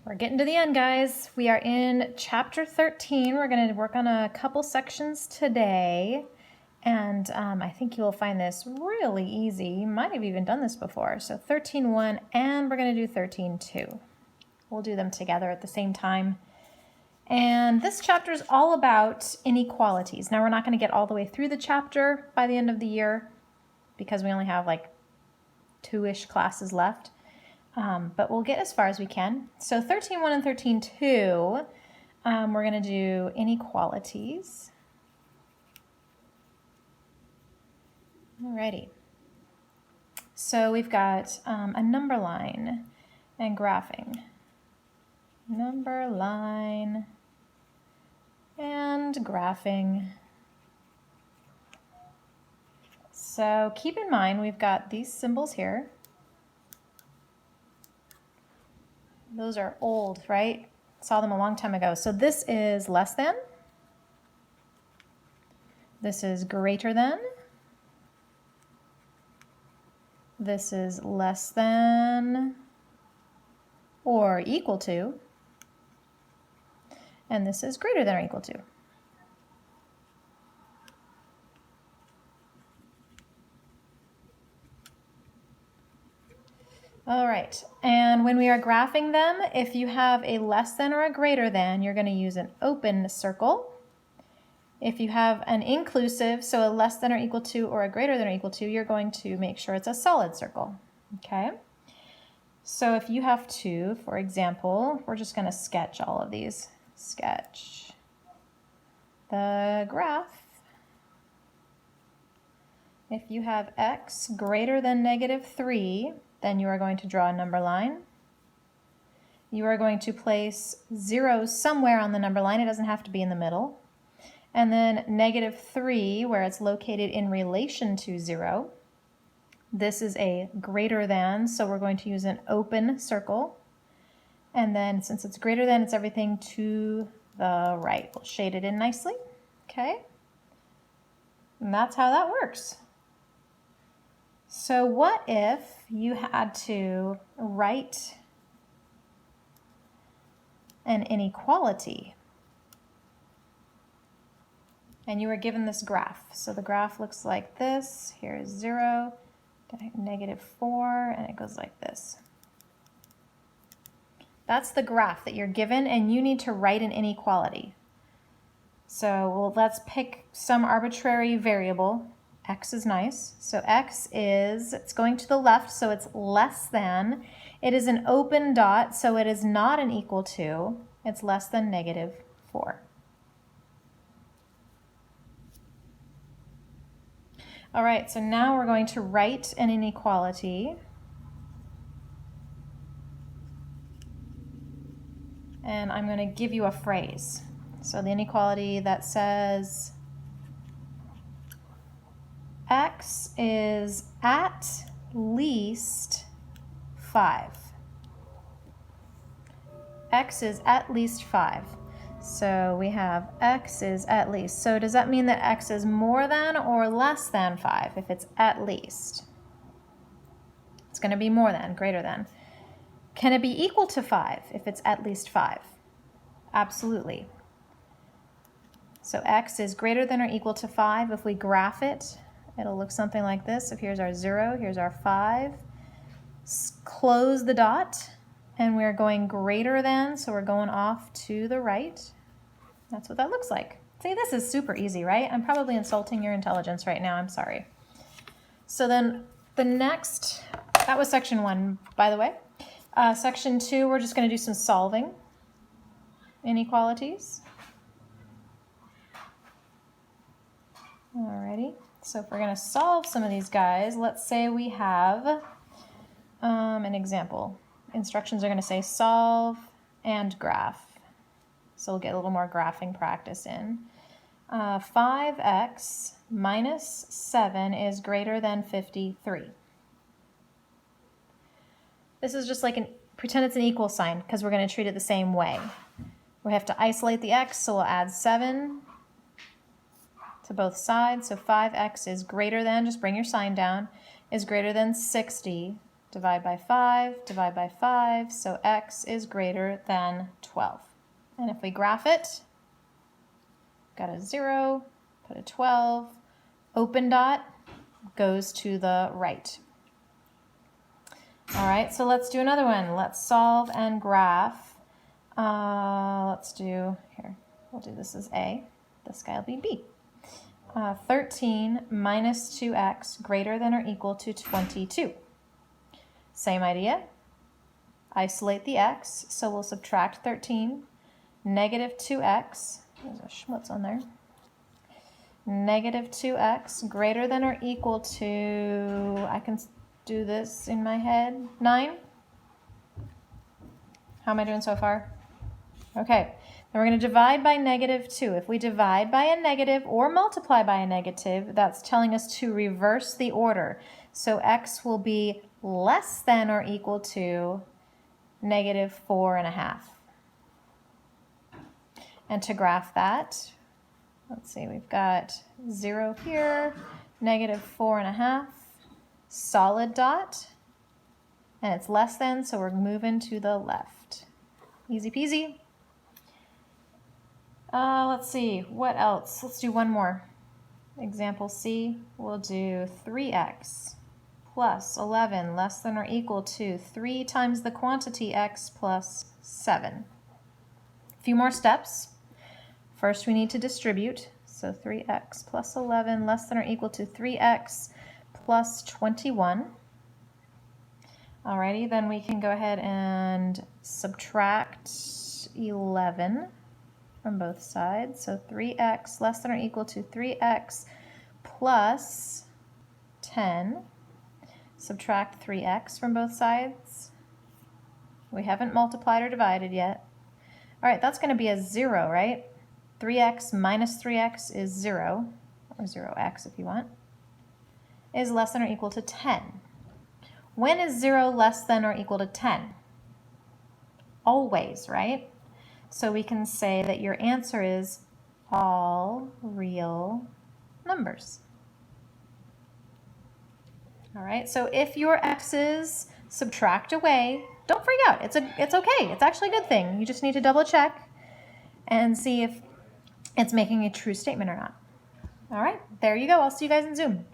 We're getting to the end, guys. We are in chapter 13. We're going to work on a couple sections today. And I think you'll find this really easy. You might have even done this before. So 13.1, and we're going to do 13.2. We'll do them together at the same time. And this chapter is all about inequalities. Now, we're not going to get all the way through the chapter by the end of the year because we only have like 2-ish classes left. But we'll get as far as we can. So 13.1 and 13.2, we're going to do inequalities. Alrighty. So we've got a number line and graphing. Number line and graphing. So keep in mind we've got these symbols here. Those are old, right? Saw them a long time ago. So this is less than. This is greater than. This is less than or equal to. And this is greater than or equal to. All right, and when we are graphing them, if you have a less than or a greater than, you're going to use an open circle. If you have an inclusive, so a less than or equal to or a greater than or equal to, you're going to make sure it's a solid circle, okay? So if you have to, for example, we're just going to sketch all of these. Sketch the graph. If you have x greater than -3, then you are going to draw a number line. You are going to place 0 somewhere on the number line. It doesn't have to be in the middle. And then -3, where it's located in relation to 0. This is a greater than, so we're going to use an open circle. And then since it's greater than, it's everything to the right. We'll shade it in nicely, okay? And that's how that works. So what if you had to write an inequality and you were given this graph? So the graph looks like this. Here's 0, -4, and it goes like this. That's the graph that you're given, and you need to write an inequality. So well, let's pick some arbitrary variable. X is nice. So x is, it's going to the left, so it's less than. It is an open dot, so it is not an equal to. It's less than -4. All right, so now we're going to write an inequality. And I'm going to give you a phrase. So the inequality that says x is at least 5. X is at least 5. So we have x is at least. So does that mean that x is more than or less than 5 if it's at least? It's going to be more than, greater than. Can it be equal to 5 if it's at least 5? Absolutely. So x is greater than or equal to 5. If we graph it, it'll look something like this. So here's our 0, here's our 5. Close the dot, and we're going greater than, so we're going off to the right. That's what that looks like. See, this is super easy, right? I'm probably insulting your intelligence right now. I'm sorry. So then the next, that was section 1, by the way. Section 2, we're just going to do some solving inequalities. Alrighty, so if we're going to solve some of these guys, let's say we have an example. Instructions are going to say solve and graph. So we'll get a little more graphing practice in. 5x minus 7 is greater than 53. This is just like pretend it's an equal sign because we're going to treat it the same way. We have to isolate the x, so we'll add 7 to both sides. So 5x is greater than, just bring your sign down, is greater than 60 divide by 5, so x is greater than 12. And if we graph it, got a 0, put a 12, open dot goes to the right. All right, so let's do another one. Let's solve and graph. Let's do, here, we'll do this as A. This guy will be B. 13 minus 2x greater than or equal to 22. Same idea. Isolate the x, so we'll subtract 13. Negative 2x, there's a schmutz on there. Negative 2x greater than or equal to, I can do this in my head, 9. How am I doing so far? Okay, then we're going to divide by negative 2. If we divide by a negative or multiply by a negative, that's telling us to reverse the order. So x will be less than or equal to negative 4.5. And to graph that, let's see, we've got 0 here, negative 4.5, solid dot, and it's less than, so we're moving to the left. Easy peasy. Let's see, what else? Let's do one more. Example C, we'll do 3x plus 11 less than or equal to 3 times the quantity x plus 7. A few more steps. First, we need to distribute. So 3x plus 11 less than or equal to 3x plus 21. Alrighty, then we can go ahead and subtract 11 from both sides. So 3x less than or equal to 3x plus 10. Subtract 3x from both sides. We haven't multiplied or divided yet. All right, that's going to be a 0, right? 3x minus 3x is 0, or 0x if you want, is less than or equal to 10. When is 0 less than or equal to 10? Always, right? So we can say that your answer is all real numbers. All right, so if your x's subtract away, don't freak out. It's okay. It's actually a good thing. You just need to double check and see if it's making a true statement or not. All right, there you go. I'll see you guys in Zoom.